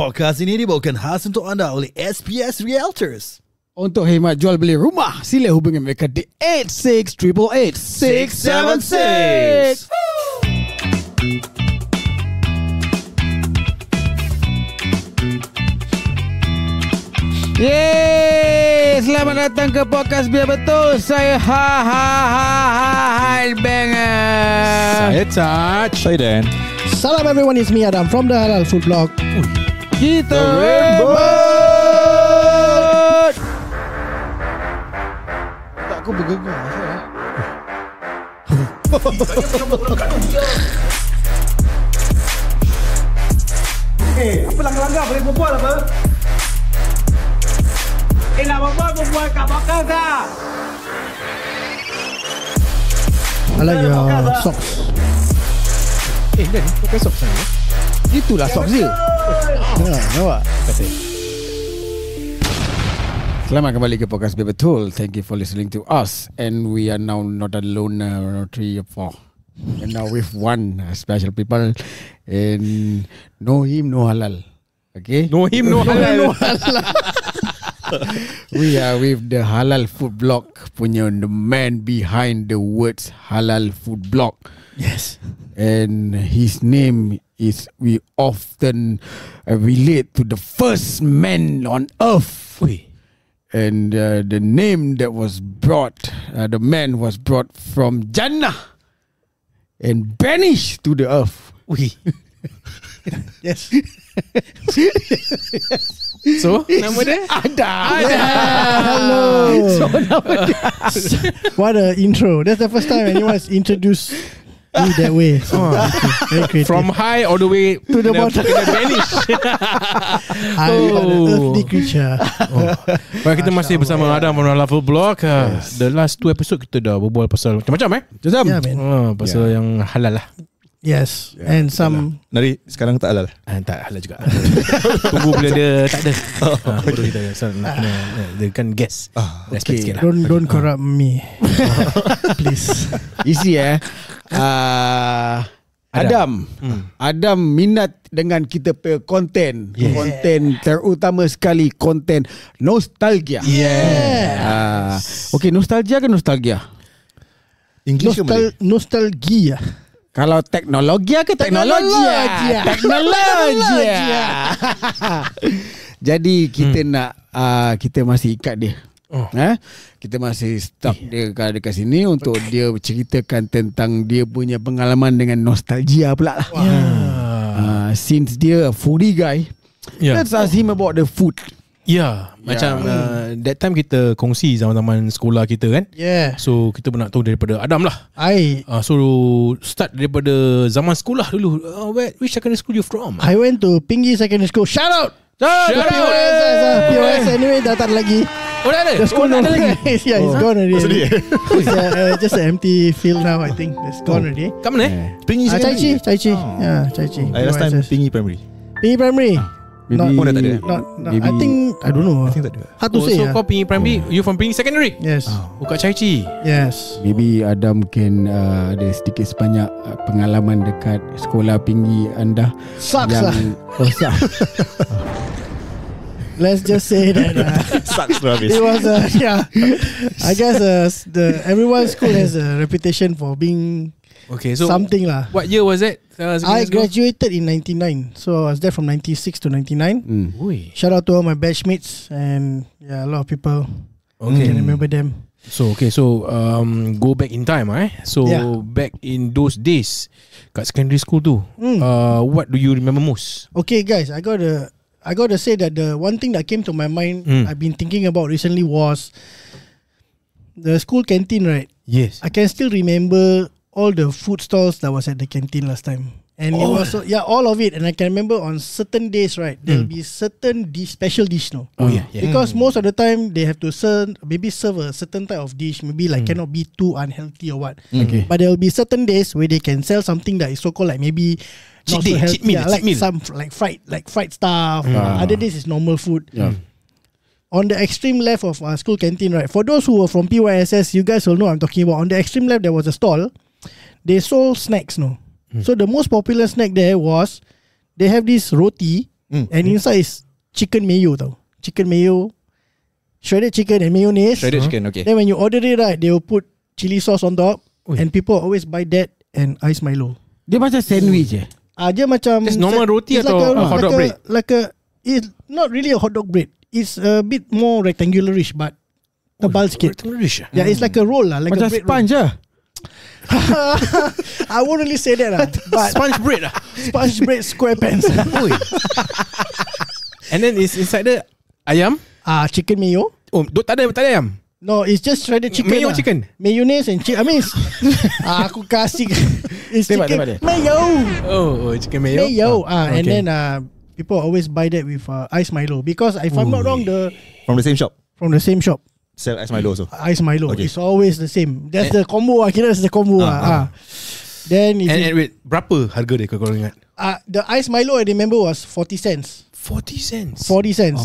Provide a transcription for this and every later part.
Podcast ini dibawakan khas untuk anda oleh SPS Realtors. Untuk hemat jual beli rumah, sila hubungi mereka di 86888676. Yeay, selamat datang ke podcast Biar Betul. Saya Banger. Saya Touch. Saya Dan. Salam everyone, it's me Adam from the Halal Food Blog. Kita Rainbow. Tak, aku bergegar. Apa langgar-langgar boleh berbual apa? Nak berbual kat bakal tak? I like your socks. Dan pakai socks saya. Itulah socks dia. Nampak? Selamat kembali ke podcast Biar Betul. Thank you for listening to us. And we are now not alone, 3 or 4. And now with one special people. And no him, no halal. Okay? No him, no halal. We are with the Halal Food Blog punya the man behind the words Halal Food Blog. Yes. And his name is, we often relate to the first man on earth. And the name that was brought, the man was brought from Jannah and banished to the earth. Yes. So, nama dia? Adam. Hello. So, nama dia. What a intro. That's the first time anyone's introduced me that way. So, very creative. From high all the way To the bottom. Kena banish. I am an earthly creature. Baik, kita masih bersama Adam from Halal Food Blog. The last 2 episode kita dah berbual pasal macam-macam Jazam. Yeah, man. pasal yang halal lah. Yes. And some Nari sekarang tak halal. Tak halal juga. Tunggu bila dia tak ada. Baru kita nak kena dia kan guess. Respect sikit lah. don't corrupt me. Please. Isi Adam. Adam minat dengan kita punya konten. Konten terutama sekali konten nostalgia. Okay, nostalgia ke nostalgia? English ke boleh? Nostalgia. Kalau teknologi ke teknologi? Jadi kita nak kita masih ikat dia. Kita masih stuck dia dekat sini untuk dia ceritakan tentang dia punya pengalaman dengan nostalgia pula lah. Since dia a foodie guy, let's ask him about the food. Macam that time kita kongsi zaman-zaman sekolah kita kan. So kita pun nak tahu daripada Adam lah. So start daripada zaman sekolah dulu. Which secondary school you from? I went to Pinggi Secondary School. Shout out. POS anyway dah tak ada lagi. Dah ada? The school tak ada lagi? Yeah, it's gone already. It's just an empty field now, I think. It's gone already. Kat mana Pingi Chai secondary. Chi. Yeah, Chai Chi. Last time Pingi primary. Pinggi Primary. Maybe dah tak ada. Not, I think, I don't know. I think tak ada. Hard to say. So kau Pingi primary, you from Pingi secondary? Yes. Buka Chai Chi. Yes. Maybe Adam can ada sedikit sebanyak pengalaman dekat sekolah tinggi anda. Sucks lah. Let's just say that Sucks tu habis. it was I guess everyone's school has a reputation for being Okay, so something lah. what year was it? I graduated in 99, so I was there from 96 to 99. Shout out to all my batchmates and a lot of people. Can remember them. So go back in time So back in those days kat secondary school tu, what do you remember most? Okay guys, I gotta say that the one thing that came to my mind I've been thinking about recently was the school canteen, right? Yes. I can still remember all the food stalls that was at the canteen last time. And it was all of it. And I can remember on certain days, right, there'll be certain special dish, no? Because most of the time they have to serve a certain type of dish, maybe like cannot be too unhealthy or what. But there'll be certain days where they can sell something that is so called like maybe not so healthy, like some like fried stuff. Other days is normal food. On the extreme left of our school canteen, right, for those who were from PYSS, you guys will know what I'm talking about. On the extreme left there was a stall. They sold snacks, no? So the most popular snack there was, they have this roti and inside is chicken mayo tau. Chicken mayo, shredded chicken and mayonnaise. Shredded chicken, okay. Then when you order it right, they will put chili sauce on top, and people always buy that and ice Milo. Dia macam sandwich Dia macam Just normal roti it's atau hot dog bread? It's not really a hot dog bread. It's a bit more rectangularish, but tebal sikit. Rectangularish. Yeah, it's like a roll lah, like macam a bread sponge roll. I won't really say that lah, but Sponge bread lah. sponge bread square pants. And then it's inside the ayam. Chicken mayo. Oh, tak ada ayam. No, it's just shredded chicken. Mayo lah. chicken. Mayonnaise and chicken. I mean, aku kasih. It's Tembak, chicken tembak dia. mayo. Oh, chicken mayo. And okay. then people always buy that with ice Milo because if I'm not wrong, From the same shop. from the same shop, Sell ice Milo also. ice Milo. Okay. It's always the same. That's the combo. Kira that's the combo. Then if And wait, berapa harga dia kalau ingat? the ice Milo I remember was 40 cents. 40 cents. 40 cents.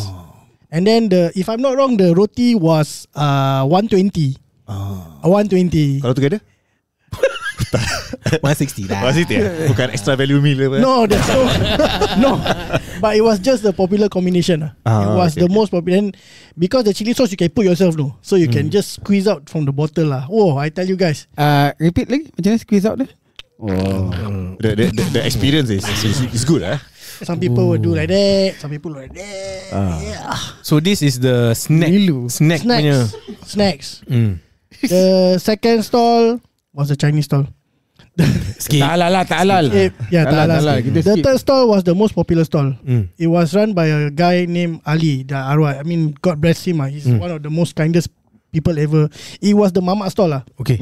And then if I'm not wrong, the roti was 120. 120. Kalau together? 160 dah. Masih bukan extra value meal apa? No, that's no. But it was just the popular combination. It was the most popular. And because the chili sauce you can put yourself, no, so you can just squeeze out from the bottle lah. Oh, I tell you guys. Repeat lagi. Macam mana squeeze out dia? The experience is good Some people will do like that. Some people like that. Yeah. So this is the snack punya. Snacks. The second stall was the Chinese stall. Skip. Tak halal lah, tak halal. Yeah, Tak halal, tak halal. Kita The skip. third stall was the most popular stall. It was run by a guy named Ali, the arwah. I mean, God bless him. He's one of the most kindest people ever. It was the mamak stall lah. Okay.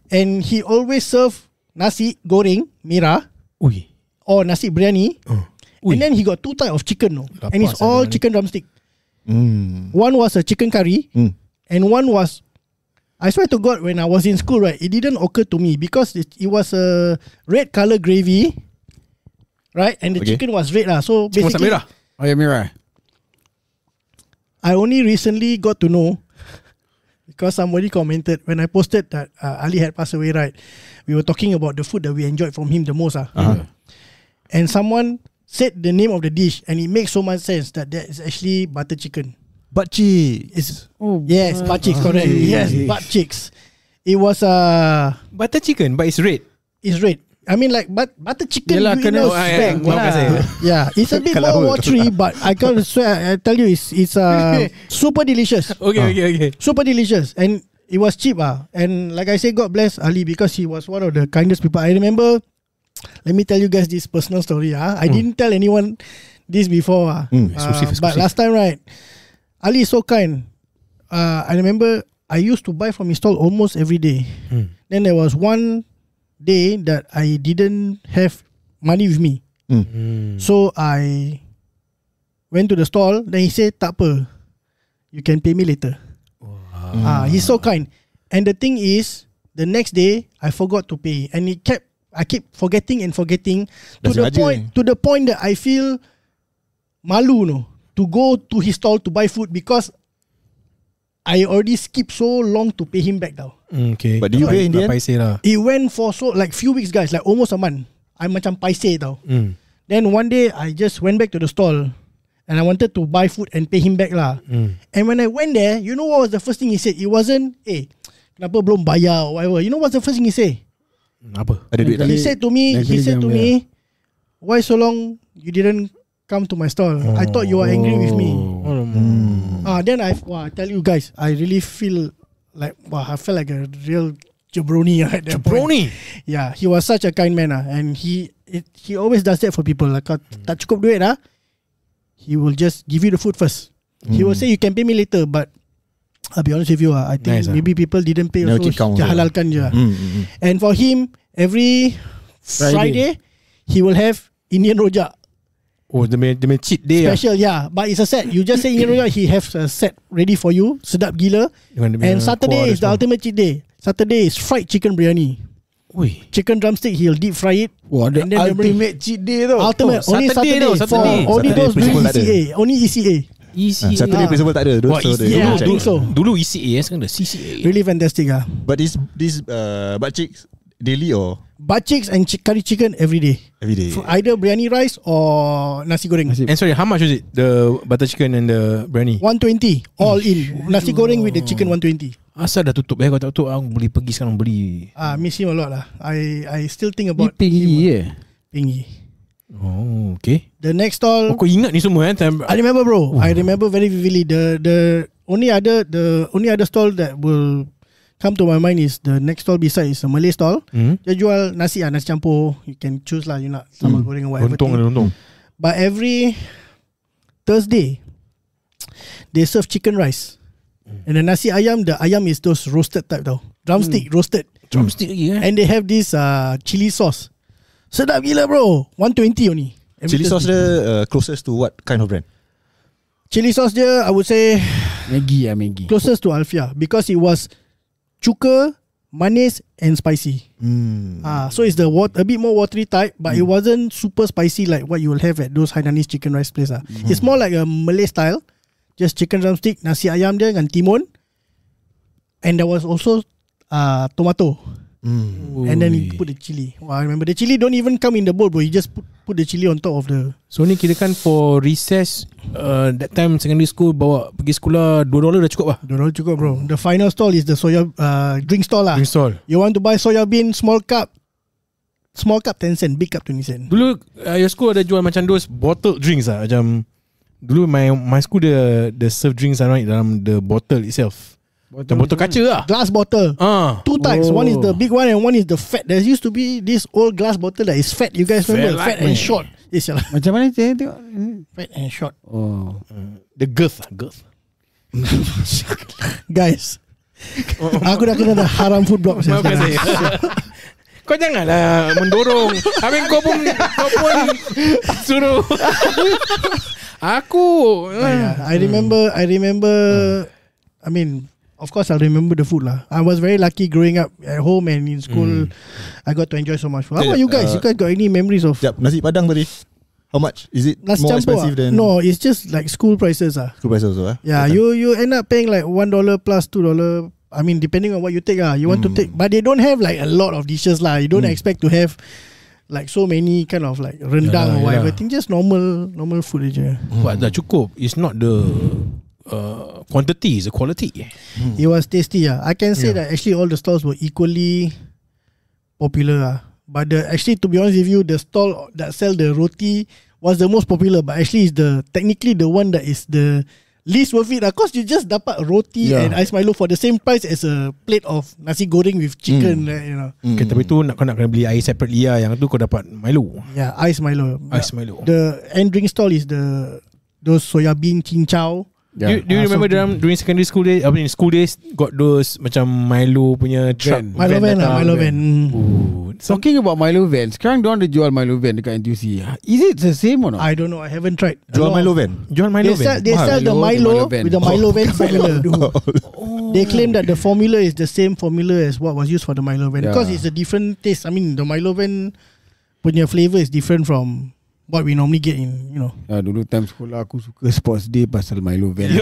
And he always serve nasi goreng merah Ui. or nasi biryani. Ui. And then he got 2 types of chicken, no? Lapar And it's sangat all ni. chicken drumstick. One was a chicken curry, and one was, I swear to God, when I was in school, right, it didn't occur to me because it was a red color gravy, right, and the Okay. chicken was red lah. So Masak basically, merah. Oh ya, merah. I only recently got to know because somebody commented when I posted that Ali had passed away, right? We were talking about the food that we enjoyed from him the most, and someone said the name of the dish, and it makes so much sense that is actually butter chicken. Butt cheese. Yes, butt cheeks, correct. Yes, butt cheeks. It was Butter chicken, but it's red. it's red. I mean, like butter chicken. Yelah, you kena know, spag maaf lah. saya. yeah, it's a bit Kalau more watery, but I can't swear. I tell you, it's super delicious. Okay. Super delicious, and it was cheap. And like I say, God bless Ali because he was one of the kindest people. I remember. Let me tell you guys this personal story. I didn't tell anyone this before. But last time, right, Ali is so kind. I remember I used to buy from his stall almost every day. Then there was one day that I didn't have money with me. So I went to the stall. Then he said, "Tak apa, you can pay me later." He's so kind. And the thing is, the next day I forgot to pay, and I keep forgetting to the point that I feel malu, no, to go to his stall to buy food because I already skipped so long to pay him back now. Okay. But do you pay in the end? Paiseh lah. It went for few weeks, guys, like almost a month. I macam paiseh tau. Then one day I just went back to the stall and I wanted to buy food and pay him back lah. And when I went there, you know what was the first thing he said? It wasn't, kenapa belum bayar or whatever. You know what's the first thing he said? Apa? Ada duit tak? He said to me, why so long you didn't come to my stall? I thought you were angry with me. Then I tell you guys, I really feel like I felt like a real jabroni at that point. Yeah, he was such a kind man, and he always does that for people. Like, tak cukup duit he will just give you the food first. He will say you can pay me later, but I'll be honest with you, I think maybe people didn't pay also. Halalkan je. And for him, every Friday he will have Indian rojak. Oh, the cheat day Special, but it's a set. You just say Indian rojak, he has a set ready for you. Sedap gila. And Saturday is the ultimate cheat day. Saturday is fried chicken biryani. Chicken drumstick, he'll deep fry it. Wah, the ultimate cheat day tu. Ultimate, only Saturday. Only those doing ECA. Only ECA. Saturday principal tak ada. I think so. Dulu ECA sekarang dah CCA. Really fantastic. But this butt cheeks daily or? Bachicks and curry chicken every day. Every day. Either biryani rice or nasi goreng. And sorry, how much was it? The butter chicken and the biryani? 120 all in. Nasi goreng with the chicken 120. Asal dah tutup. Kalau tak tutup, aku boleh pergi sekarang beli. Miss him a lot lah. I still think about Pingi. Oh, okay. The next stall. Kau ingat ni semua I remember, bro. I remember very vividly. The only other stall that will come to my mind is the next stall beside is a Malay stall. Dia jual nasi campur. You can choose lah. You nak sambal goreng or whatever. Lontong. But every Thursday, they serve chicken rice. And the nasi ayam, the ayam is those roasted type tau. Drumstick roasted. Drumstick lagi And they have this chili sauce. Sedap gila bro. 120 only. Chili sauce dia closest to what kind of brand? Chili sauce dia, I would say Maggi. closest to Alfia because it was cuka, manis and spicy. So it's the a bit more watery type, but it wasn't super spicy like what you will have at those Hainanese chicken rice place. It's more like a Malay style. Just chicken drumstick, nasi ayam dia dengan timun. And there was also tomato. And then you put the chili. I remember the chili don't even come in the bowl, bro. You just put the chili on top of the. So ni kira kan for recess, that time secondary school bawa pergi sekolah $2 dah cukup lah. $2 cukup, bro. The final stall is the soya drink stall lah. Drink stall. You want to buy soya bean small cup 10 cent, big cup 20 cent. Dulu your school ada jual macam those bottled drinks lah. Macam dulu my school the serve drinks right dalam the bottle itself. Macam botol kaca lah. Glass bottle. Two types. One is the big one and one is the fat. There used to be this old glass bottle that is fat. You guys remember? Fat and short. Yes, lah. Macam mana tengok? Fat and short. The girth. Guys, aku dah kena haram food block. Kau janganlah mendorong. Habis kau pun suruh aku. I remember. I mean, of course, I'll remember the food lah. I was very lucky growing up at home and in school. I got to enjoy so much food. How about you guys? You guys got any memories of? Nasi Padang tadi. How much? Is it nasi more campur, expensive than? No, it's just like school prices. School prices also. Yeah, you end up paying like $1 plus $2. I mean, depending on what you take. You want to take, but they don't have like a lot of dishes lah. You don't expect to have like so many kind of like rendang or whatever. I think just normal food aja. But dah cukup. It's not the quantity, it's the quality. It was tasty. I can say that actually all the stalls were equally popular. But actually, to be honest with you, the stall that sell the roti was the most popular. But actually, it's technically the one that is the least worth it. Because you just dapat roti and ice Milo for the same price as a plate of nasi goreng with chicken. You know. Okay, tapi tu kau nak kena beli air separately lah. Yang tu kau dapat Milo. Yeah, ice Milo. Milo. The end drink stall is those soya bean cincau. Yeah. Do you remember during secondary school days, school days got those macam Milo punya truck? Milo van. Talking about Milo van, sekarang diorang ada jual Milo van dekat NTUC. Is it the same or not? I don't know. I haven't tried. Jual Milo van. They sell the Milo with the Milo van formula. They claim that the formula is the same formula as what was used for the Milo van because it's a different taste. I mean, the Milo van punya flavor is different from what we normally get in, you know. Dulu time sekolah aku suka sports day pasal Milo van.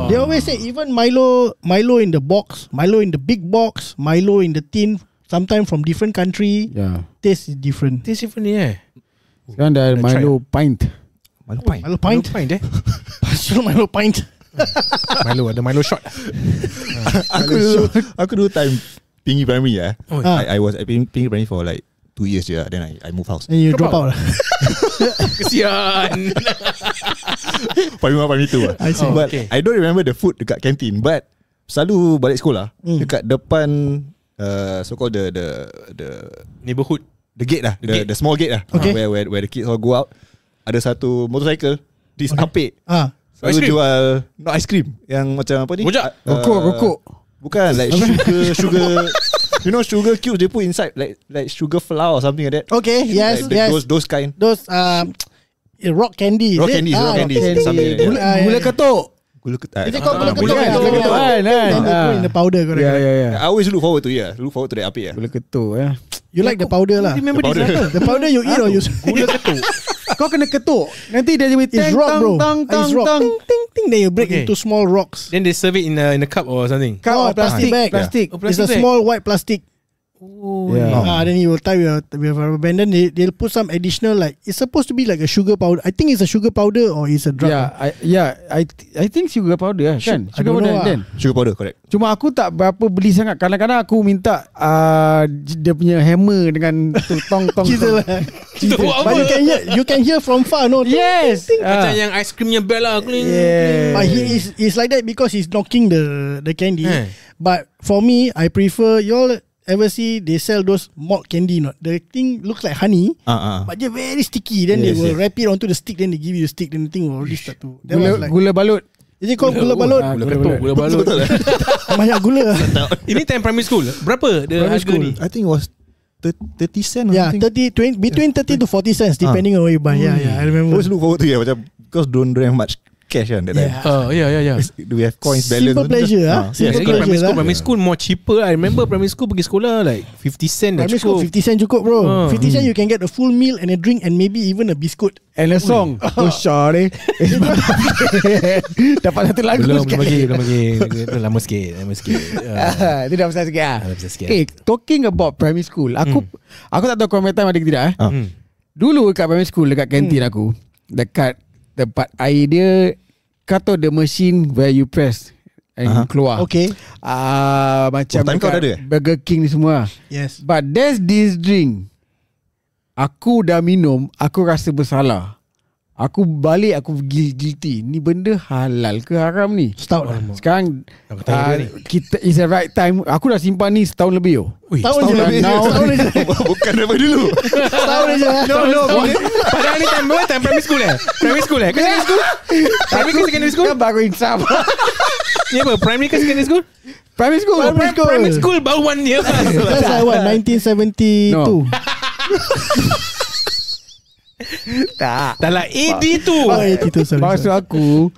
They always say even Milo in the box, Milo in the big box, Milo in the tin, sometimes from different country. Taste is different. Sekarang dah Milo pint. Milo pint Milo pint. Milo ada Milo shot. Aku dulu time Pingi Primary I was at Pingi Primary for like 2 years je. Then I move house. And you drop out. Kesian. Primary 2 I see. But I don't remember the food dekat canteen. But selalu balik sekolah dekat depan so called the neighborhood, the gate lah, the small gate lah, where the kids all go out. Ada satu motorcycle this apek. Selalu jual not ice cream, yang macam apa ni? Rokok. Bukan like sugar. You know sugar cubes they put inside like sugar flour or something like that. Okay, yes, like those kind. Those rock candy. Rock candy. Something like that. Gula ketuk. Is it called gula ketuk? In the powder, correct? Yeah. I always look forward to that apik. Gula ketuk. You like the powder lah. Remember this? The powder you eat or you gula ketuk. Kau kena ketuk. Nanti dia jadi it's rock, bro. It's rock. Ting ting ting. Then you break into small rocks. Then they serve it in a cup or something. Cup or plastic bag. Plastic. It's a small white plastic. Then he will tie with rubber band. Then they'll put some additional, like, it's supposed to be like a sugar powder. I think it's a sugar powder or it's a drug. I think sugar powder kan. Sugar powder kan. Sugar powder, correct. Cuma aku tak berapa beli sangat. Kadang-kadang aku minta dia punya hammer dengan tong-tong. But you can hear from far, no? Yes. Macam yang ice creamnya bell lah. But he's like that because he's knocking the candy. But for me, I prefer, y'all ever see they sell those malt candy not? The thing looks like honey, but they're very sticky. Then they will wrap it onto the stick. Then they give you the stick. Then the thing will already start to gula balut. Is it called gula balut? Gula balut. Banyak gula. Ini time primary school. Berapa harga ni? I think it was 30 cents or something. Between 30 to 40 cents depending on where you buy. I remember. Always look forward to it macam, because don't have much cash kan that time. Do we have coins balance? Simple pleasure. Primary school more cheaper. I remember primary school pergi sekolah like 50 cent dah cukup. 50 cent cukup bro. 50 cent you can get a full meal and a drink and maybe even a biscuit and a song. Sorry. Dapat satu lagu. Belum bagi. Lama sikit. Itu dah besar sikit. Talking about primary school, aku tak tahu kau time ada ke tidak. Dulu kat primary school, dekat kantin aku, dekat tempat air dia, kata the machine where you press and keluar. Okay. Macam Burger King ni semua. Yes. But there's this drink. Aku dah minum, aku rasa bersalah. Aku balik, aku guilty. Ni benda halal ke haram ni? Stout lah. Sekarang kita is the right time. Aku dah simpan ni setahun lebih. Setahun je. Bukan daripada dulu. Setahun je. No. Padahal ni time primary school Primary school ke secondary school? Primary ke secondary school? Kan baru insaf. Ni apa? Primary ke secondary school? Primary school. Primary school baru 1 year. That's like what? 1972. No. Tak lah 82. 82 sorry. Maksud aku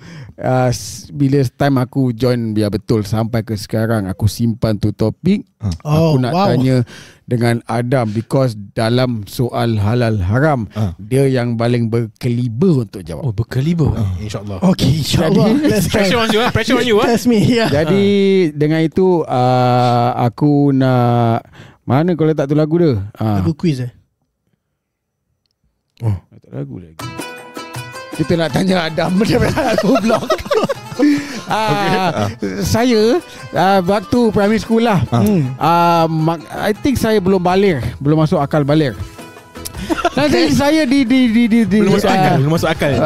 bila time aku join biar betul sampai ke sekarang, aku simpan tu topik. Aku nak tanya dengan Adam, because dalam soal halal haram dia yang paling berkaliber untuk jawab. Berkaliber. InsyaAllah. Okay, InsyaAllah. Pressure on you. Test me. Jadi dengan itu aku nak, mana kau letak tu lagu dia? Lagu quiz tak lagu lagi. Kita nak tanya Adam daripada aku blog. Saya waktu primary school lah, I think saya belum balik, belum masuk akal balik. Nanti saya belum masuk akal.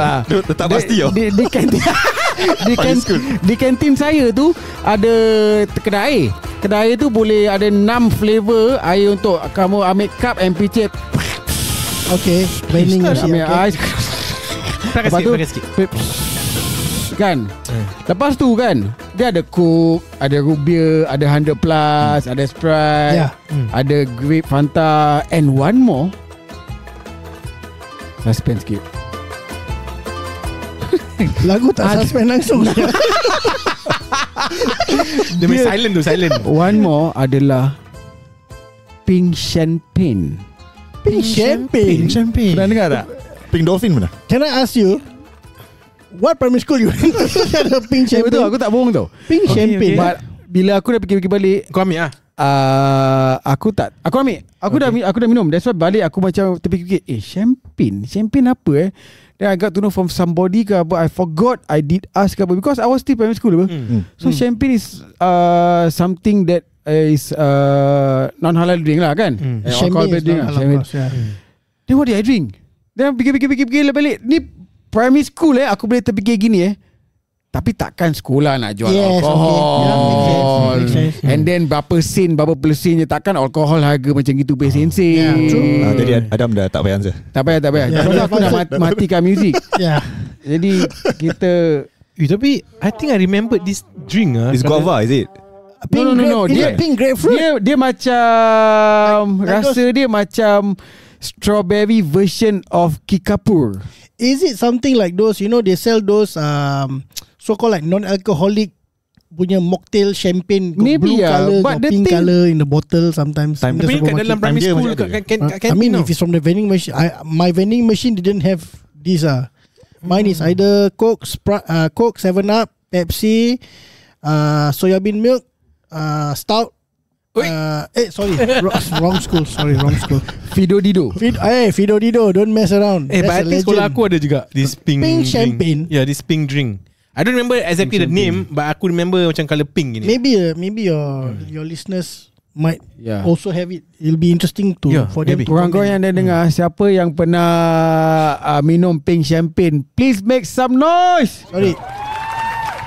Tak pasti di kantin. Di kantin saya tu ada kedai. Kedai tu boleh ada 6 flavor air untuk kamu ambil cup and picit. Okay, vending ambil ais. Lepas tu kan, lepas tu kan dia ada Coke, ada root beer, ada 100 plus, ada Sprite, ada grape Fanta, and one more. Suspense sikit. Lagu tak suspend langsung. Dia silent. One more adalah pink champagne. Pink champagne. Pernah dengar tak? Pink dolphin mana? Can I ask you, what primary school you went to? Ada pink champagne. Betul, aku tak bohong tau. Pink champagne. But bila aku dah fikir balik, kau ambil aku ambil. Aku dah minum. That's why balik aku macam terfikir, champagne apa Then I got to know from somebody ke apa. I forgot I did ask ke apa, because I was still primary school apa. So champagne is something that is non-halal drink lah kan. Champagne is non-halal. Then what did I drink? Then fikir balik. Ni primary school aku boleh terfikir gini tapi takkan sekolah nak jual alkohol. Makes sense. And then berapa puluh sen je, takkan alkohol harga macam gitu bersen-sen. Jadi Adam dah tak payah answer. Tak payah. Sebab aku dah matikan muzik. Jadi kita tapi I think I remember this drink. It's guava, is it? No. Dia pink grapefruit. Dia macam rasa dia macam strawberry version of Kikapur. Is it something like those, they sell those so-called like non-alcoholic punya mocktail champagne, maybe blue color, but pink color in the bottle sometimes. Tapi kat dalam primary school I mean if it's from the vending machine, my vending machine didn't have this. Mine is either Coke, Coke, 7 Up, Pepsi, soya bean milk, Stout. Sorry, wrong school. Wrong school. Fido Dido. Fido Dido, don't mess around. But I think sekolah aku ada juga this pink champagne. Yeah, this pink drink. I don't remember exactly the name, but aku remember macam colour pink ni. Maybe your listeners might also have it. It'll be interesting for them. Korang-korang yang dah dengar, siapa yang pernah minum pink champagne, please make some noise. Sorry.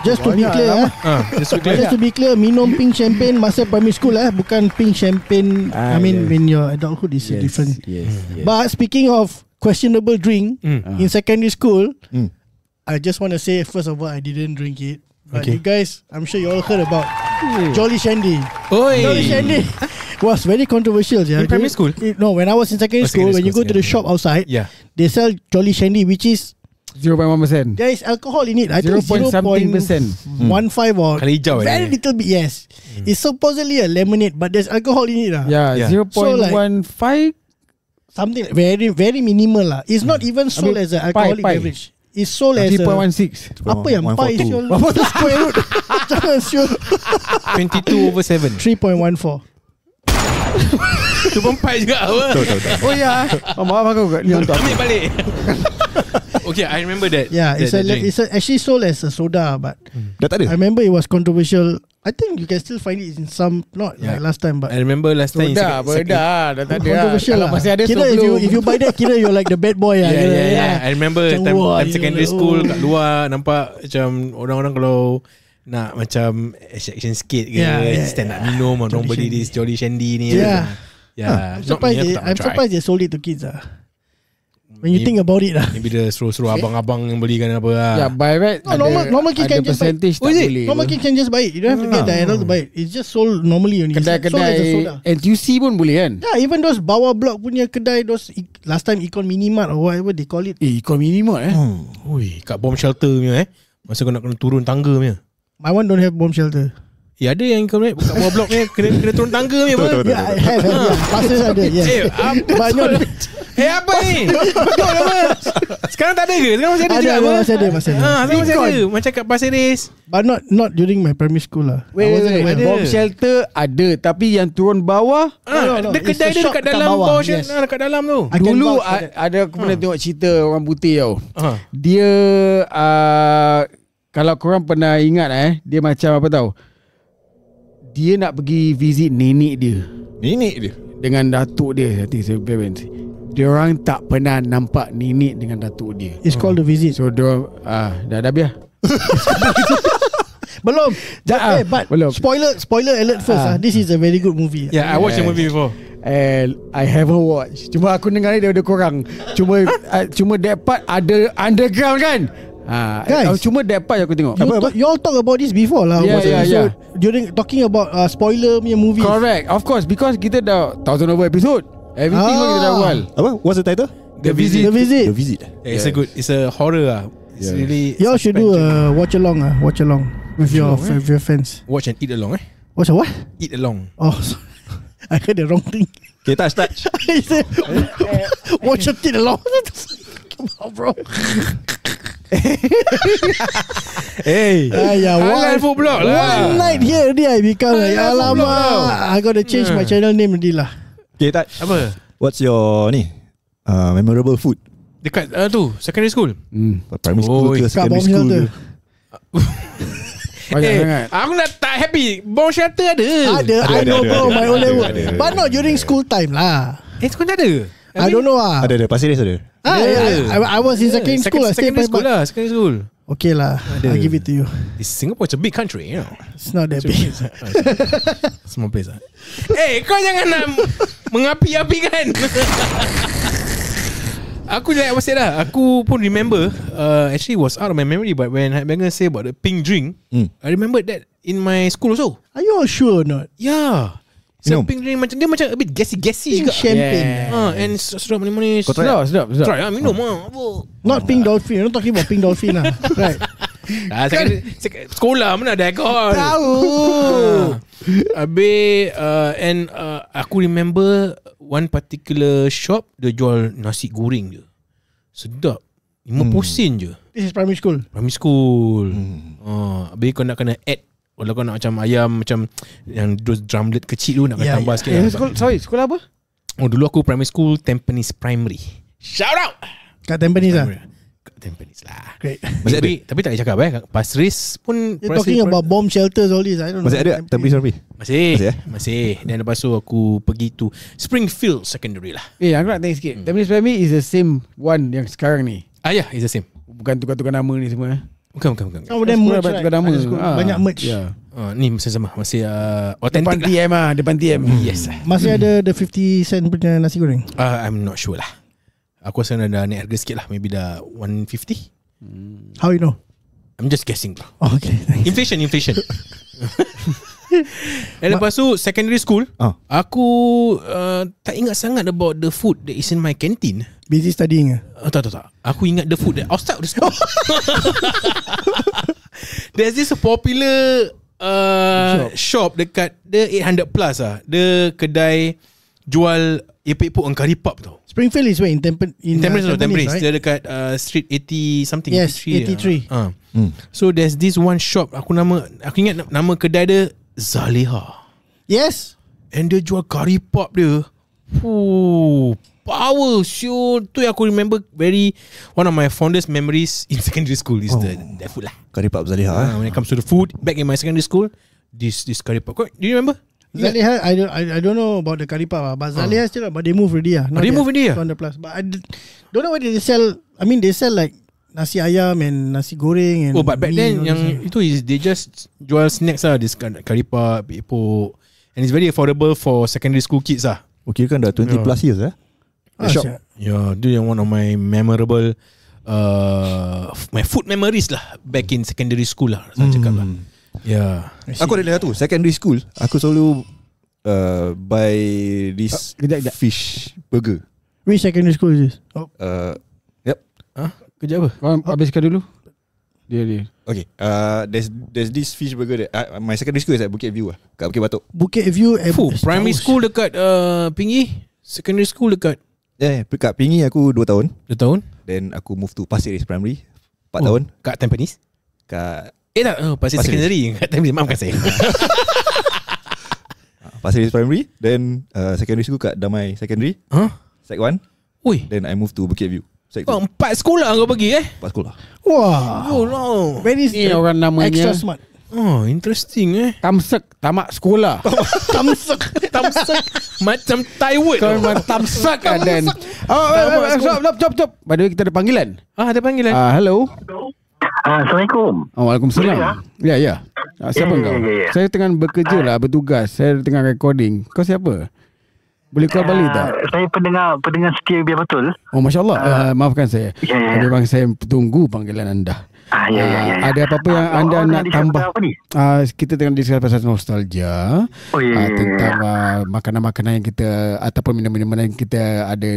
Just to be clear, just to be clear, minum pink champagne masa primary school bukan pink champagne. When your adulthood is different. Yes. But speaking of questionable drink in secondary school, I just want to say first of all, I didn't drink it. But you guys, I'm sure you all heard about Jolly Shandy. Jolly Shandy was very controversial. In primary school? No, when I was in secondary school, when you go to the shop outside, they sell Jolly Shandy, which is 0.1%. There is alcohol in it. I think 0.15% or very little bit. Yes, it's supposedly a lemonade, but there's alcohol in it. 0.15. Something very very minimal lah. It's not even sold as an alcoholic beverage. It's sold as 3.16. Apa yang pai siul? Apa tu square root? Jangan siul. 22/7. 3.14. Tu pun pai juga apa? Oh ya. Maaf aku ni untuk ambil balik. Okay, I remember that. Yeah, it's actually sold as a soda, but dah tak ada. I remember it was controversial. I think you can still find it in some, not like last time, but I remember last time dah tak ada. Controversial lah. Masih ada kira if you buy that, kira you're like the bad boy. Yeah. I remember time secondary school kat luar nampak macam orang-orang kalau nak macam action sikit ke, stand nak minum, orang beli this Jolly Shandy ni. I'm surprised they sold it to kids when you think about it maybe the suruh abang-abang yang belikan apa lah. Yeah, by right normal kids can just buy it. Normal kids can just buy it. You don't have to get the adult to buy it. It's just sold normally only. Kedai-kedai NTUC pun boleh kan? Yeah, even those bawah block punya kedai, those last time Econ Minimart or whatever they call it. Econ Minimart Ui, kat bomb shelter punya masa kau nak kena turun tangga punya. My one don't have bomb shelter. Ada yang kau kat bawah blok ni kena turun tangga ni apa? Yeah, I have. Pasal ada. Yes. Apa ni? Betul apa? Sekarang tak ada ke? Sekarang masih ada juga apa? Masih ada. Sekarang masih ada. Macam kat Pasir Ris. But not during my primary school lah. Wait. Bomb shelter ada, tapi yang turun bawah ada kedai dia dekat dalam bawah shelter, dekat dalam tu. Dulu ada aku pernah tengok cerita orang putih tau. Dia kalau korang pernah ingat dia macam apa tau, dia nak pergi visit nenek dia dengan datuk dia. Parents dia orang tak pernah nampak nenek dengan datuk dia. It's called the visit. So dia dah biar. Belum. But belum. Spoiler alert first. This is a very good movie. Yeah, I watched the movie before. And I haven't watched. Cuma aku dengar ni daripada korang. Cuma that part ada underground kan. Guys, cuma that part aku tengok. You all talk about this before lah. Yeah. During talking about spoiler punya movie. Correct. Of course, because kita dah 1000 over episode. Everything kita dah awal. Apa? What's the title? The Visit. Yeah, it's a horror It's really you all should do a watch along with your friends. Watch and eat along Watch a what? Eat along. Oh, I heard the wrong thing. Okay, touch. He said, watch and eat along. Come on, bro. Hey, one night here already I become like, alamak, I gotta change my channel name already lah. Okay, touch. Apa? What's your memorable food? Dekat tu secondary school. Primary school ke secondary school ke? Aku nak tak happy. Bomb shelter ada. I know bro, my own level. But not during school time lah. School tak ada. I don't know lah. Ada Pasir Ris ada. I was in secondary school. Secondary school. Okay lah, I'll give it to you. Singapore is a big country, you know. It's not that big. Small place lah. Kau jangan nak mengapi-api kan. Aku like I said lah, aku pun remember actually was out of my memory, but when Headbanger say about the pink drink, I remember that in my school also. Are you all sure or not? Yeah. So pink drink macam dia macam a bit gassy juga. Champagne. And sedap manis. Sedap. Try minum Not pink dolphin. You're not talking about pink dolphin lah. Right. Sekolah mana ada alkohol. Tahu. Habis and aku remember one particular shop dia jual nasi goreng je. Sedap. 50 sen je. This is primary school. Habis kau nak kena add Kalau kau nak macam ayam, macam yang those drumlet kecil tu, nak tambah sikit lah. Sekolah apa? Oh, dulu aku primary school Tampines Primary. Shout out Kat Tampines lah. Kat Tampines lah. Great. Tapi tak boleh cakap Pasir Ris pun You're talking about bomb shelters all this. I don't know. Masih ada Tampines Primary? Masih. Dan lepas tu aku pergi tu Springfield Secondary lah. Aku nak tanya sikit. Tampines Primary is the same one yang sekarang ni? Yeah, it's the same. Bukan tukar-tukar nama ni semua. Bukan. Some of them merge, right? Tukar nama. Banyak merge. Ni masih sama. Masih authentic lah. Depan TM. Yes. Masih ada the 50 cent punya nasi goreng? I'm not sure lah. Aku rasa dah naik harga sikit lah. Maybe dah 150. How you know? I'm just guessing lah. Okay. Inflation. Dan lepas tu secondary school, aku tak ingat sangat about the food that is in my canteen. Busy studying. Tak. Aku ingat the food that outside of the school. There's this popular shop dekat the 800 plus lah. The kedai jual epok-epok and curry pop tau. Springfield is where in Tampines, Tampines. right? Dia dekat street 80 something. Yes, 83. So there's this one shop. Aku ingat nama kedai dia Zaleha. Yes. And dia jual curry pop dia. Power sure. Tu yang aku remember one of my fondest memories in secondary school is that food lah. Curry pop Zaleha. When it comes to the food back in my secondary school, this curry pop. Do you remember? Zaleha, I don't know about the curry pop, but Zaleha still, but they move already. They move already. 200 plus. But I don't know whether they sell. I mean, they sell like nasi ayam and nasi goreng and. But back then yang itu is they just jual snacks lah. This curry pop, epok, and it's very affordable for secondary school kids lah. Okay, kan dah 20 plus years shop. Dia yang one of my memorable my food memories lah back in secondary school lah. Saya cakap lah. Aku ada tu secondary school. Aku selalu buy this fish burger. Which secondary school is this? Yep. Kerja apa? Habiskan dulu. Dia. Okay. There's this fish burger that my secondary school is at Bukit View kat Bukit Batok. Bukit View. Primary school dekat Pingi. Secondary school dekat dekat Pingi aku 2 tahun. 2 tahun. Then aku move to Pasir Ris Primary 4 tahun. Kat Tampines. Pasir Secondary kat Tampines. Maafkan saya. Pasir Ris Primary. Then secondary school kat Damai Secondary. Sec 1. Then I move to Bukit View. Sec 2. 4 sekolah kau pergi 4 sekolah. Wow. Very orang namanya extra smart. Interesting Tamsek, tamak sekolah. Tamsek. Macam Taiwan. Kau memang tamsek kan. Stop. By the way kita ada panggilan. Ada panggilan. Hello. Assalamualaikum. Waalaikumsalam. Ya. Siapa kau? Saya tengah bekerja lah, bertugas. Saya tengah recording. Kau siapa? Boleh call balik tak? Saya pendengar setia biar betul. Masya Allah. Maafkan saya. Memang saya tunggu panggilan anda. Ada apa-apa yang anda nak tambah? Kita tengah discuss pasal nostalgia. Tentang makanan-makanan yang kita ataupun minuman-minuman yang kita ada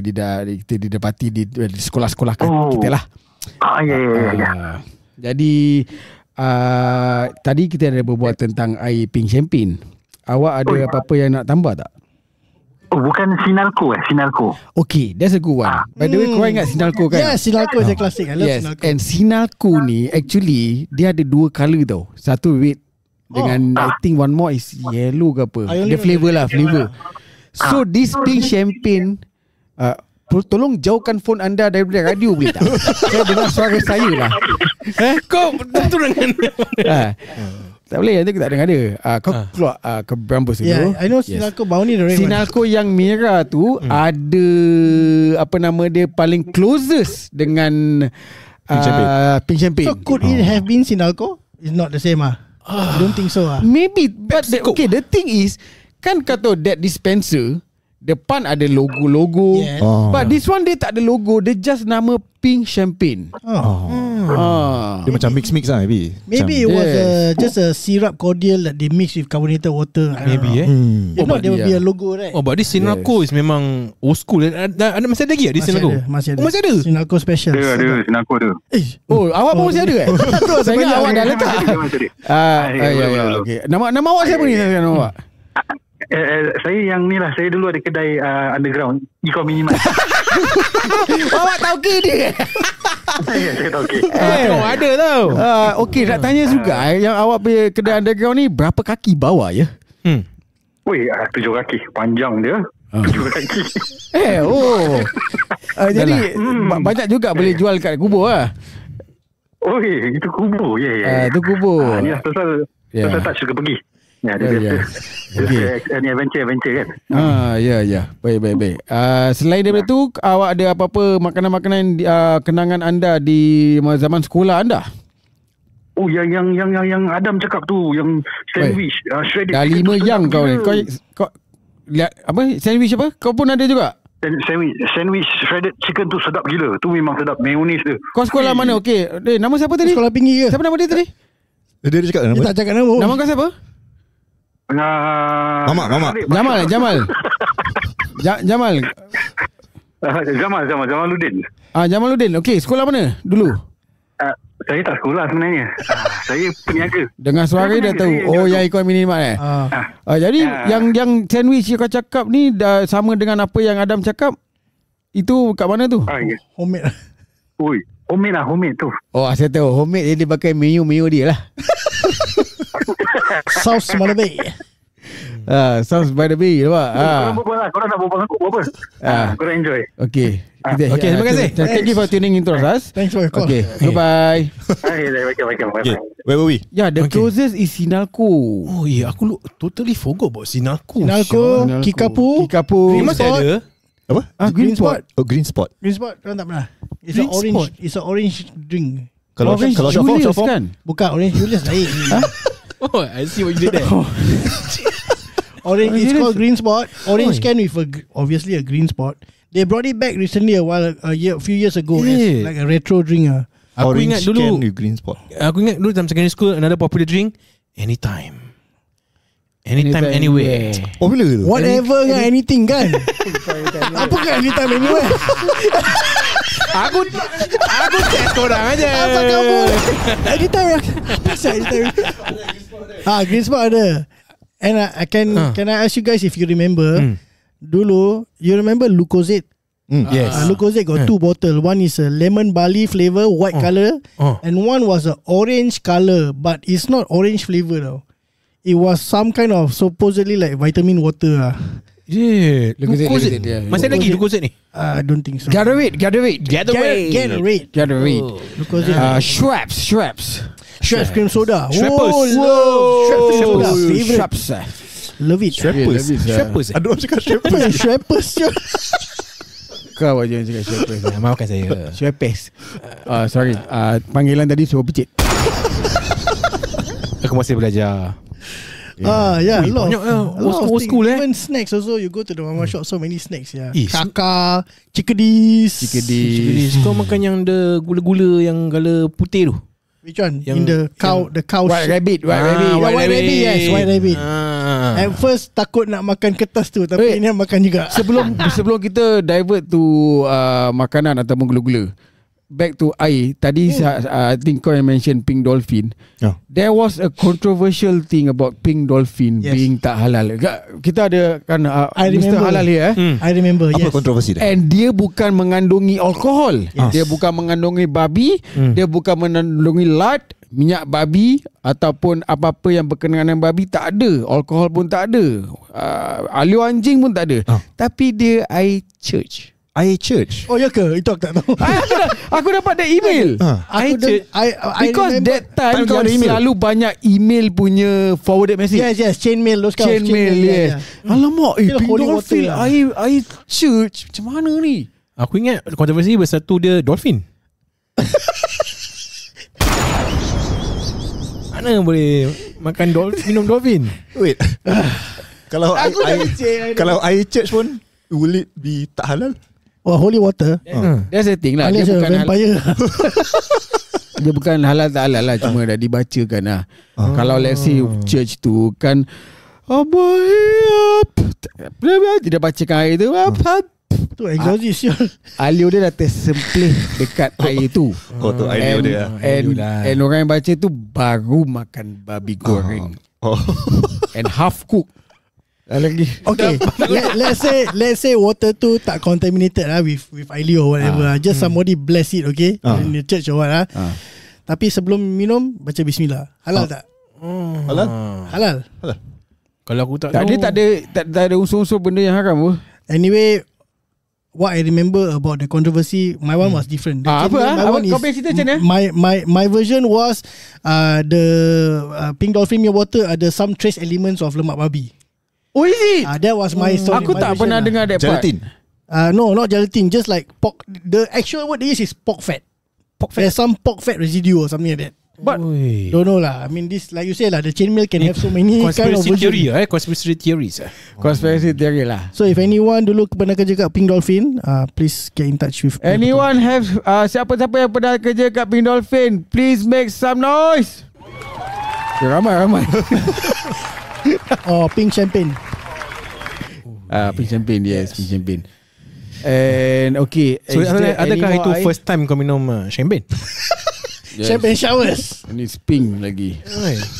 kita didapati di sekolah-sekolah kita lah. Jadi tadi kita ada berbual tentang air pink champagne. Awak ada apa-apa yang nak tambah tak? Bukan Sinalco Sinalco. Okay, that's a good one. By the way, kau ingat Sinalco kan? Yeah, Sinalco is a classic. I love Sinalco. And Sinalco ni actually dia ada 2 color tau. Satu red dengan I think one more is yellow ke apa. Dia flavor lah, flavor. So this pink champagne tolong jauhkan phone anda daripada radio boleh tak? Saya dengar suara saya lah. Kau betul dengan tak boleh, nanti kita tak dengar dia. Kau keluar ke Brambos dulu. Yeah, I know Sinalco bau ni the red Sinalco yang merah tu ada apa nama dia paling closest dengan pink champagne. So could it have been Sinalco? It's not the same I don't think so Maybe, but okay, the thing is kan kata that dispenser depan ada logo-logo. Yes. But this one dia tak ada logo, dia just nama pink champagne. Dia macam mix lah maybe. Maybe it was just a syrup cordial that they mix with carbonated water. Maybe If not, there will be a logo, right? But this Sinalco is memang old school. Ada masih ada lagi di Sinalco? Masih ada. Masih ada? Sinalco special. Ada Sinalco ada. Awak pun masih ada Saya ingat awak dah letak. Okay. Nama awak siapa ni? Nama awak Saya yang ni lah. Saya dulu ada kedai underground Iko Minimat. Awak tahu ke dia? Ya, saya tahu okey. Ada tau. Okey, nak tanya juga yang awak punya kedai underground ni berapa kaki bawah ya? Weh, 7 kaki. Panjang dia. 7 kaki. Jadi banyak juga boleh jual kat kubur lah. Oh, itu kubur. Ya. Itu kubur. Ni lah pasal tak suka pergi. Ya, dia biasa. Ni adventure kan. Ya. Baik. Selain daripada tu, awak ada apa-apa makanan-makanan kenangan anda di zaman sekolah anda? Oh, yang Adam cakap tu, yang sandwich, shredded. Dah 5 yang kau ni. Kau lihat apa? Sandwich apa? Kau pun ada juga? Sandwich shredded chicken tu sedap gila. Tu memang sedap. Mayonnaise dia. Kau sekolah mana? Okey. Nama siapa tadi? Sekolah tinggi ke? Siapa nama dia tadi? Dia cakap nama. Dia tak cakap nama. Nama kau siapa? Mamak. Jamal. Jamaluddin. Jamaluddin. Okey, sekolah mana dulu? Saya tak sekolah sebenarnya. Saya peniaga. Dengar suara dah tahu. Yang ikut minimat jadi yang sandwich yang kau cakap ni dah sama dengan apa yang Adam cakap. Itu kat mana tu? Homemade. Oi, homemade tu. Saya tahu. Homemade dia pakai mayo dia lah. Sauce mana baik. Sauce by the bay. Korang nak berbual aku buat apa? Korang enjoy. Okay, terima kasih. Thank you for tuning into us. Thanks for your call. Okay, goodbye. Bye. Where were we? Yeah, the closest is Sinalco. Oh yeah, aku totally forgot about Sinalco. Sinalco, Kikapu. Green masih ada. Apa? Green Spot. Oh, Green Spot. Green Spot, korang tak pernah. It's an orange drink. Kalau Julius short form kan? Bukan, Orange Julius lain. Oh, I see what you did there. Orange, it's called Green Spot. Orange can with obviously a green spot. They brought it back recently a few years ago as like a retro drink. Aku orange ingat dulu can with green spot. Aku ingat dulu dalam secondary school another popular drink Anytime, anywhere. Popular tu. Whatever kan, anything kan. Apa kan anytime anywhere? Aku test korang aja. Apa kamu? Anytime. Apa sah anytime? Green Spot ada. And can I ask you guys if you remember? Dulu, you remember Lucozade? Yes. Lucozade got 2 bottles. One is a lemon barley flavor, white color, and one was a orange color, but it's not orange flavor though. It was some kind of supposedly like vitamin water. Yeah, Lucozade. Masih lagi Lucozade ni? I don't think so. Gatorade. Schweppes cream soda. Schweppes. Schweppes soda. Favorite. Schweppes. Love it. Schweppes. Aduh, aku cakap Schweppes. Schweppes. Kau aja yang cakap Schweppes. Maafkan saya. Schweppes. Sorry. Panggilan tadi suruh picit. Aku masih belajar. Yeah, a lot old school Even snacks also. You go to the mama shop, so many snacks. Kaka, Chickadis. Kau makan yang the gula-gula yang gala putih tu? Which one? Yang, in the cow White rabbit. White rabbit. Yes, white rabbit. At first takut nak makan kertas tu, tapi ini makan juga. Sebelum kita divert to makanan ataupun gula-gula, back to air. Tadi I think kau yang mention pink dolphin. There was a controversial thing about pink dolphin being tak halal. Kita ada kan Mr. Halal here. I remember. Apa kontroversi dia? And dia bukan mengandungi alkohol. Dia bukan mengandungi babi. Dia bukan mengandungi lard, minyak babi ataupun apa-apa yang berkenaan dengan babi. Tak ada. Alkohol pun tak ada. Alio anjing pun tak ada. Tapi dia air church. Air church. Oh ya ke? Itu aku tak tahu. Aku dapat ada email. Because that time yang selalu banyak email punya forwarded message. Yes, chain mail. Those kind chain mail, yes. Alamak, pink dolphin air church. Macam mana ni? Aku ingat kontroversi bersatu dia dolphin. Mana boleh makan minum dolphin? Wait. Kalau air church pun, will it be tak halal? Oh, holy water. That's the thing lah. Dia bukan vampire. Dia bukan halal tak halal lah. Cuma dah dibacakan lah. Kalau let's say church tu kan tidak bacakan air tu tu exorcist. Alio dia dah tersemplih dekat air tu. Tu alio dia. And orang yang baca tu baru makan babi goreng. And half cook. Lagi. Okay, let's say water tu tak contaminated with air or whatever. Just somebody bless it, okay, in the church or what. Tapi sebelum minum baca bismillah. Halal tak? Halal. Kalau aku tak Dia tak ada unsur-unsur benda yang haram pun. Anyway, what I remember about the controversy, my one was different. Apa kau punya cerita macam mana? My version was the Pink Dolphin punya water ada some trace elements of lemak babi. Oh, is it? That was my story. Aku tak pernah dengar that part. Gelatin. No, not gelatin. Just like pork. The actual word is pork fat. There's some pork fat residue or something like that. But don't know lah. I mean, this, like you say lah, the chain mail can have so many kind of theory conspiracy theories. Conspiracy theory lah. So if anyone dulu pernah kerja kat Pink Dolphin, please get in touch with anyone have siapa-siapa yang pernah kerja kat Pink Dolphin, please make some noise. Ramai. Pink champagne. Pink champagne, yes, pink champagne. And okay, so adakah itu first time kau minum champagne? Yes. Champagne showers. Ini pink lagi.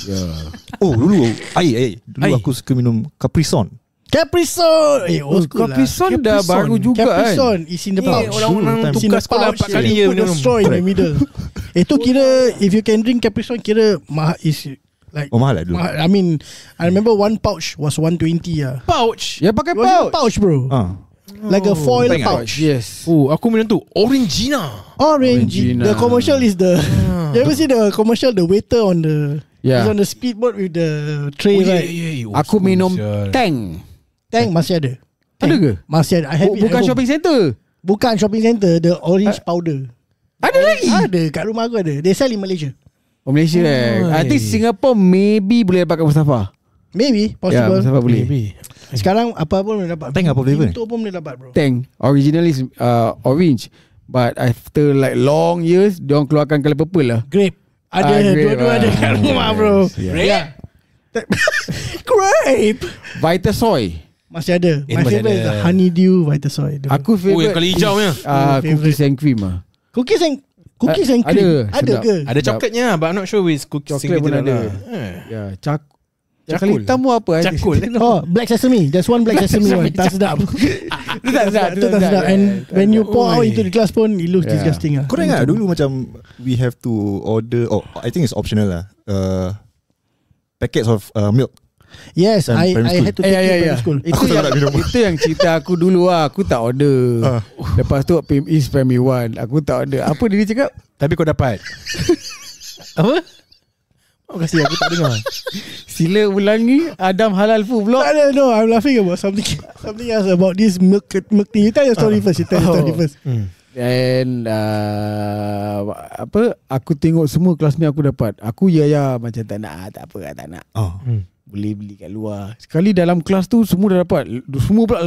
Yeah. Oh, dulu air. Dulu aku suka minum Capri Sun. Capri Sun. Capri Sun dah baru juga kan. Capri Sun is in the pouch. Orang tukar sekolah 4 kali you put the straw in the middle. Itu kira if you can drink Capri Sun kira is like mahal lah dulu. I mean, I remember one pouch was 120 Pouch? Ya pakai pouch bro. Like a foil pouch. Yes. Aku minum tu Orangina. The commercial is the you ever see the commercial, the waiter on the is on the speedboat with the tray, right? Aku minum Tang masih ada. Ada ke? Masih ada. I have bukan shopping center. Bukan shopping center, the orange powder. Ada lagi? Ada, kat rumah aku ada. They sell in Malaysia. Malaysia I think Singapore maybe boleh pakai Mustafa. Maybe possible. Mustafa boleh. Sekarang apa pun boleh dapat. Tang apa flavor? Itu pun boleh dapat bro. Tang originally is orange, but after like long years diorang keluarkan colour purple lah. Grape. Ada dua-dua ada kat rumah bro. Grape. Grape. Vitasoy masih ada. My favorite is the honeydew Vitasoy. Aku favorite yang kali hijau nya. Cookies and cream Cookies and cream. Ada ke? Ada coklatnya, but I'm not sure with cookies. Coklat pun ada. Ya, cakul hitam apa? Cakul. Black sesame. There's one black sesame one. Tak sedap. Tak sedap. And when you pour out into the glass pun, it looks disgusting. Kau ingat dulu macam we have to order. I think it's optional lah. Packets of milk. Yes, I had to take it primary school. Itu yang cerita aku dulu lah. Aku tak order. Lepas tu PME Primary 1 aku tak order. Apa dia cakap? Tapi kau dapat. Apa? Oh, kasih aku tak dengar. Sila ulangi Adam Halal Food Vlog. No, I'm laughing about something else about this milk thing. You tell your story first. And aku tengok semua classmate aku dapat. Aku macam tak nak. Tak apa, tak nak. Boleh beli kat luar. Sekali dalam kelas tu semua dah dapat. Semua pula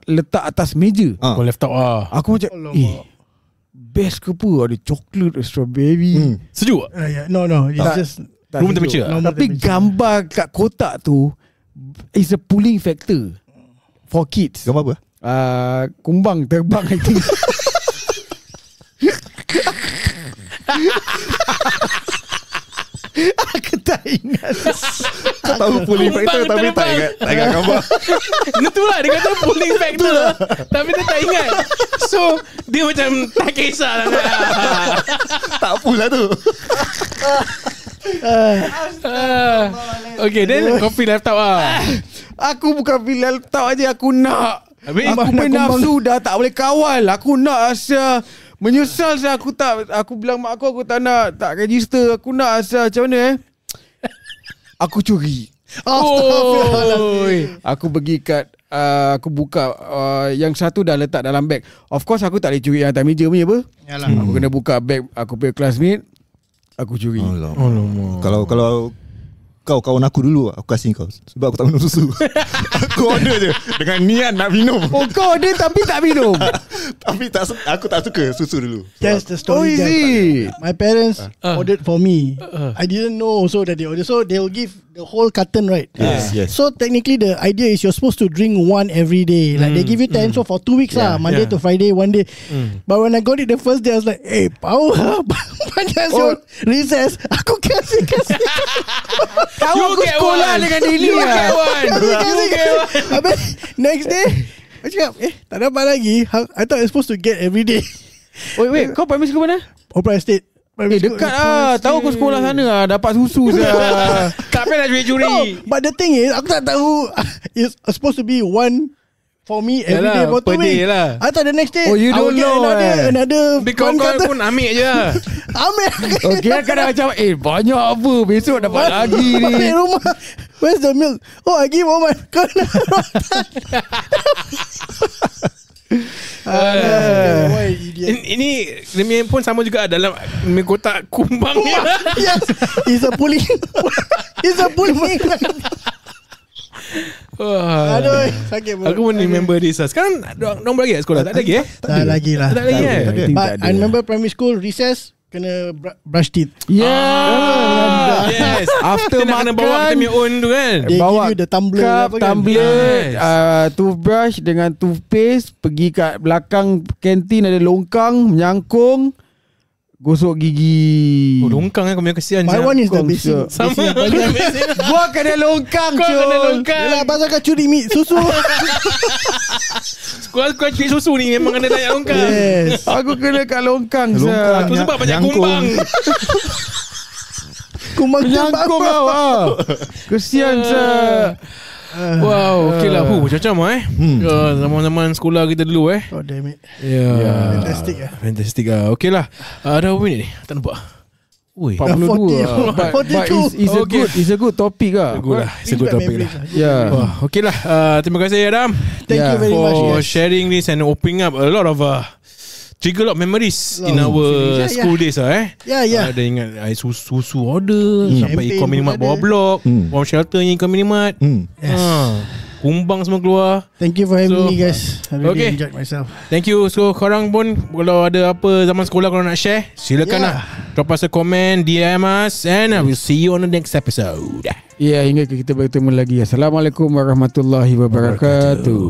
letak atas meja. Kau left out Aku macam best ke apa? Ada coklat, strawberry. Sejuk? No, it's just room temperature. Tapi gambar kat kotak tu is a pulling factor for kids. Gambar apa? Kumbang terbang I think. Aku tak ingat. Kau tahu pulling factor tapi tak ingat gambar. Itulah dia kata pulling factor tapi dia tak ingat. So dia macam tak kisah lah. Tak pull lah tu. Okay, then kau feel left out lah. Aku bukan feel left out aja, aku nak. Habis aku punya nafsu dah tak boleh kawal. Aku nak asal. Menyesal saya aku bilang mak aku tak nak, tak register. Aku nak asal macam mana aku curi. Aku pergi kat aku buka yang satu dah letak dalam beg. Of course aku tak boleh curi yang atas meja punya apa. Aku kena buka beg aku punya classmate. Aku curi. Kalau kau kawan aku dulu, aku kasih kau sebab aku tak minum susu. Aku order je dengan niat nak minum. Oh, kau order tapi tak minum. Tapi aku tak suka susu dulu. That's the story. My parents ordered for me. I didn't know also that they ordered. So they'll give the whole carton, right? Yes. So technically the idea is you're supposed to drink one every day. Like they give you 10 so for 2 weeks Monday to Friday, one day. But when I got it the first day, I was like, hey, power. Panjang recess. Aku kasih. Kawan aku sekolah dengan dia ni lah. Habis next day aku cakap tak dapat lagi. I thought I supposed to get every day. Wait, kau primary school mana? Opera Estate. Dekat lah. Tahu aku sekolah sana lah. Dapat susu saya. Tak payah nak curi-curi. But the thing is, aku tak tahu it's supposed to be one for me every day for 2 weeks. I thought the next day you don't know another kau pun ambil je. Ambil. Okay, kadang macam banyak apa. Besok dapat lagi ni. Balik rumah. Where's the milk? Oh, I give Oman. Kena Ini demi pun sama juga dalam kotak kumbang. Yes. It's a pulling. Aduh, sakit pun. Aku pun remember this. Sekarang nombor lagi sekolah? Tak ada lagi Tak lagi lah. Tak lagi But I remember primary school recess kena brush teeth. Yes. After makan, kena bawa kita punya own tu kan. They bawa give you the tumbler, toothbrush dengan toothpaste, pergi kat belakang kantin ada longkang, menyangkung, gosok gigi. Longkang kau punya kesian. My one is the basic. Sama. Gua kena longkang. Kau kena longkang. Yalah, pasal kau curi susu. Sekolah curi susu ni memang kena tanya longkang. Yes. Aku kena kat longkang. Itu sebab banyak kumbang. Kumbang menyangkung kau. Kesian sah. Wow, okey lah. Macam-macam zaman-zaman sekolah kita dulu Oh damn it. Fantastic lah. Okey lah. Ada berapa minit ni? Tak nampak. Ui, 42. But it's a good topic lah. It's a good topic lah. Yeah. Okey lah. Terima kasih Adam. Thank you very much for sharing this and opening up a lot of trigger a lot of memories in our school days Yeah. Ada ingat susu order sampai ikon minimat bawah blok, bomb shelter yang ikon minimat. Yes. Kumbang semua keluar. Thank you for having me guys. I really enjoyed myself. Thank you. So korang pun kalau ada apa zaman sekolah korang nak share, silakan lah. Drop us a comment, DM us, and I will see you on the next episode. Hingga kita bertemu lagi. Assalamualaikum warahmatullahi wabarakatuh.